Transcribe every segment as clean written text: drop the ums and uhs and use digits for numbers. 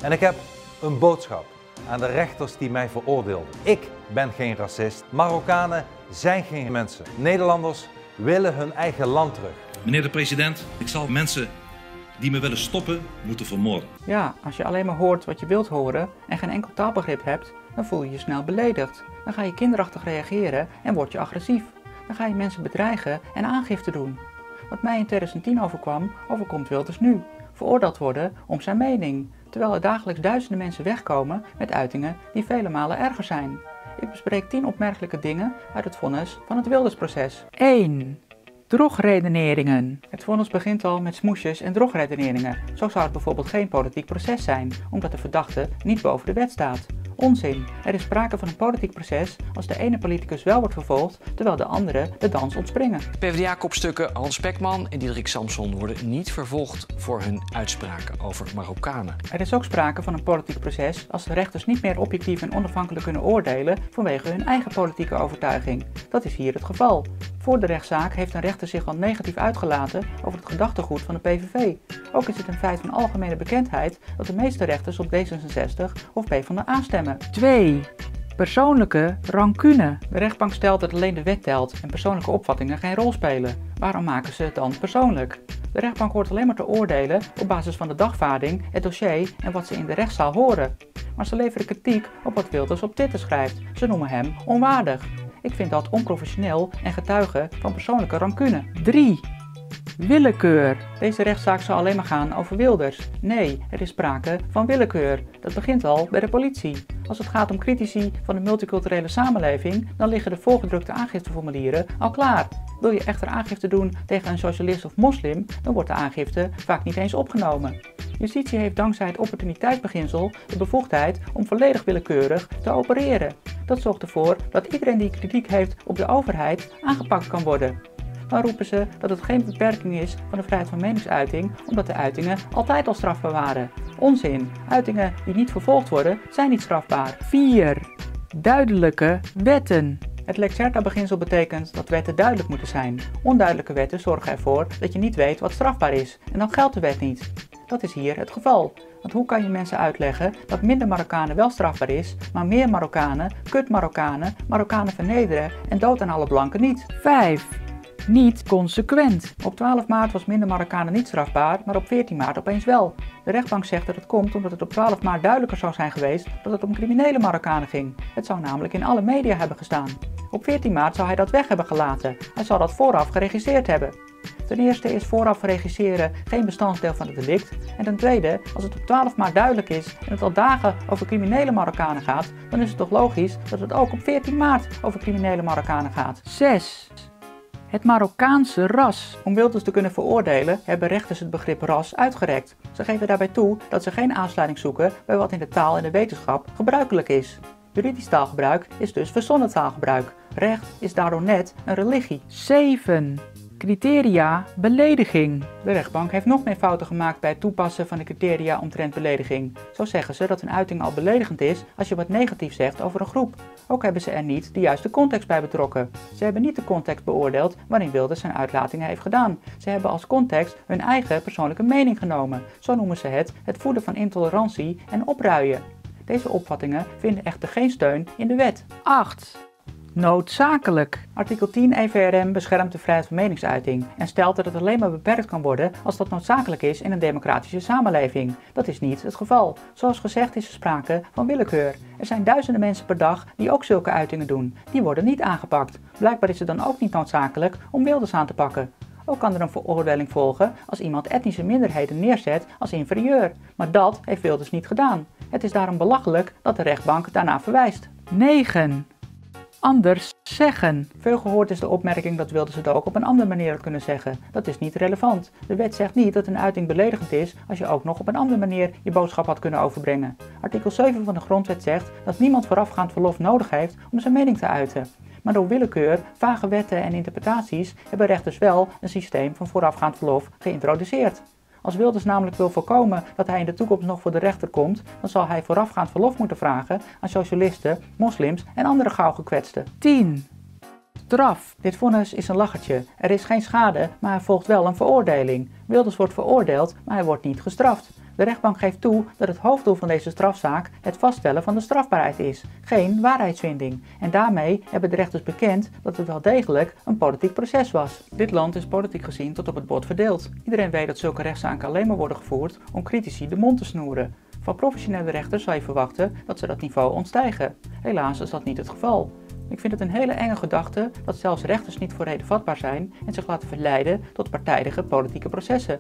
En ik heb een boodschap aan de rechters die mij veroordeelden. Ik ben geen racist. Marokkanen zijn geen mensen. Nederlanders willen hun eigen land terug. Meneer de president, ik zal mensen die me willen stoppen, moeten vermoorden. Ja, als je alleen maar hoort wat je wilt horen en geen enkel taalbegrip hebt, dan voel je je snel beledigd. Dan ga je kinderachtig reageren en word je agressief. Dan ga je mensen bedreigen en aangifte doen. Wat mij in 2010 overkwam, overkomt Wilders nu. Veroordeeld worden om zijn mening, terwijl er dagelijks duizenden mensen wegkomen met uitingen die vele malen erger zijn. Ik bespreek 10 opmerkelijke dingen uit het vonnis van het Wildersproces. 1. Drogredeneringen. Het vonnis begint al met smoesjes en drogredeneringen. Zo zou het bijvoorbeeld geen politiek proces zijn, omdat de verdachte niet boven de wet staat. Onzin. Er is sprake van een politiek proces als de ene politicus wel wordt vervolgd, terwijl de andere de dans ontspringen. PvdA-kopstukken Hans Pekman en Diederik Samson worden niet vervolgd voor hun uitspraken over Marokkanen. Er is ook sprake van een politiek proces als de rechters niet meer objectief en onafhankelijk kunnen oordelen vanwege hun eigen politieke overtuiging. Dat is hier het geval. Voor de rechtszaak heeft een rechter zich al negatief uitgelaten over het gedachtegoed van de PVV. Ook is het een feit van algemene bekendheid dat de meeste rechters op D66 of PvdA stemmen. 2. Persoonlijke rancune. De rechtbank stelt dat alleen de wet telt en persoonlijke opvattingen geen rol spelen. Waarom maken ze het dan persoonlijk? De rechtbank hoort alleen maar te oordelen op basis van de dagvaarding, het dossier en wat ze in de rechtszaal horen. Maar ze leveren kritiek op wat Wilders op Twitter schrijft. Ze noemen hem onwaardig. Ik vind dat onprofessioneel en getuige van persoonlijke rancune. 3. Willekeur. Deze rechtszaak zal alleen maar gaan over Wilders. Nee, er is sprake van willekeur. Dat begint al bij de politie. Als het gaat om critici van de multiculturele samenleving, dan liggen de voorgedrukte aangifteformulieren al klaar. Wil je echter aangifte doen tegen een socialist of moslim, dan wordt de aangifte vaak niet eens opgenomen. Justitie heeft dankzij het opportuniteitsbeginsel de bevoegdheid om volledig willekeurig te opereren. Dat zorgt ervoor dat iedereen die kritiek heeft op de overheid aangepakt kan worden. Dan roepen ze dat het geen beperking is van de vrijheid van meningsuiting, omdat de uitingen altijd al strafbaar waren. Onzin. Uitingen die niet vervolgd worden, zijn niet strafbaar. 4. Duidelijke wetten. Het Lex Herta-beginsel betekent dat wetten duidelijk moeten zijn. Onduidelijke wetten zorgen ervoor dat je niet weet wat strafbaar is en dan geldt de wet niet. Dat is hier het geval. Want hoe kan je mensen uitleggen dat minder Marokkanen wel strafbaar is, maar meer Marokkanen, kut-Marokkanen, Marokkanen vernederen en dood aan alle blanken niet? 5. Niet consequent. Op 12 maart was minder Marokkanen niet strafbaar, maar op 14 maart opeens wel. De rechtbank zegt dat het komt omdat het op 12 maart duidelijker zou zijn geweest dat het om criminele Marokkanen ging. Het zou namelijk in alle media hebben gestaan. Op 14 maart zou hij dat weg hebben gelaten. Hij zal dat vooraf geregistreerd hebben. Ten eerste is vooraf registreren geen bestanddeel van het delict. En ten tweede, als het op 12 maart duidelijk is en het al dagen over criminele Marokkanen gaat, dan is het toch logisch dat het ook op 14 maart over criminele Marokkanen gaat. 6. Het Marokkaanse ras. Om Wilders te kunnen veroordelen hebben rechters het begrip ras uitgerekt. Ze geven daarbij toe dat ze geen aansluiting zoeken bij wat in de taal en de wetenschap gebruikelijk is. Juridisch taalgebruik is dus verzonnen taalgebruik. Recht is daardoor net een religie. 7. Criteria belediging. De rechtbank heeft nog meer fouten gemaakt bij het toepassen van de criteria omtrent belediging. Zo zeggen ze dat een uiting al beledigend is als je wat negatief zegt over een groep. Ook hebben ze er niet de juiste context bij betrokken. Ze hebben niet de context beoordeeld waarin Wilders zijn uitlatingen heeft gedaan. Ze hebben als context hun eigen persoonlijke mening genomen. Zo noemen ze het voeden van intolerantie en opruien. Deze opvattingen vinden echter geen steun in de wet. 8. Noodzakelijk. Artikel 10 EVRM beschermt de vrijheid van meningsuiting en stelt dat het alleen maar beperkt kan worden als dat noodzakelijk is in een democratische samenleving. Dat is niet het geval. Zoals gezegd is er sprake van willekeur. Er zijn duizenden mensen per dag die ook zulke uitingen doen. Die worden niet aangepakt. Blijkbaar is het dan ook niet noodzakelijk om Wilders aan te pakken. Ook kan er een veroordeling volgen als iemand etnische minderheden neerzet als inferieur. Maar dat heeft Wilders niet gedaan. Het is daarom belachelijk dat de rechtbank daarna verwijst. 9. Anders zeggen. Veel gehoord is de opmerking dat Wilders het ook op een andere manier had kunnen zeggen. Dat is niet relevant. De wet zegt niet dat een uiting beledigend is als je ook nog op een andere manier je boodschap had kunnen overbrengen. Artikel 7 van de Grondwet zegt dat niemand voorafgaand verlof nodig heeft om zijn mening te uiten. Maar door willekeur, vage wetten en interpretaties hebben rechters wel een systeem van voorafgaand verlof geïntroduceerd. Als Wilders namelijk wil voorkomen dat hij in de toekomst nog voor de rechter komt, dan zal hij voorafgaand verlof moeten vragen aan socialisten, moslims en andere gauw gekwetsten. 10. Straf. Dit vonnis is een lachertje. Er is geen schade, maar er volgt wel een veroordeling. Wilders wordt veroordeeld, maar hij wordt niet gestraft. De rechtbank geeft toe dat het hoofddoel van deze strafzaak het vaststellen van de strafbaarheid is, geen waarheidsvinding. En daarmee hebben de rechters bekend dat het wel degelijk een politiek proces was. Dit land is politiek gezien tot op het bot verdeeld. Iedereen weet dat zulke rechtszaken alleen maar worden gevoerd om critici de mond te snoeren. Van professionele rechters zou je verwachten dat ze dat niveau ontstijgen. Helaas is dat niet het geval. Ik vind het een hele enge gedachte dat zelfs rechters niet voor reden vatbaar zijn en zich laten verleiden tot partijdige politieke processen.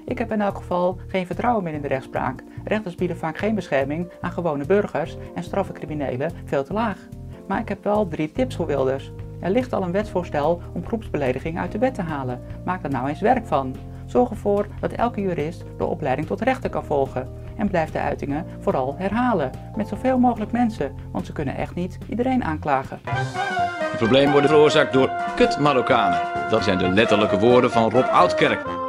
Ik heb in elk geval geen vertrouwen meer in de rechtspraak. Rechters bieden vaak geen bescherming aan gewone burgers en straffen criminelen veel te laag. Maar ik heb wel 3 tips voor Wilders. Er ligt al een wetsvoorstel om groepsbelediging uit de wet te halen. Maak er nou eens werk van. Zorg ervoor dat elke jurist de opleiding tot rechter kan volgen. En blijf de uitingen vooral herhalen. Met zoveel mogelijk mensen, want ze kunnen echt niet iedereen aanklagen. De problemen worden veroorzaakt door kut Marokkanen. Dat zijn de letterlijke woorden van Rob Oudkerk.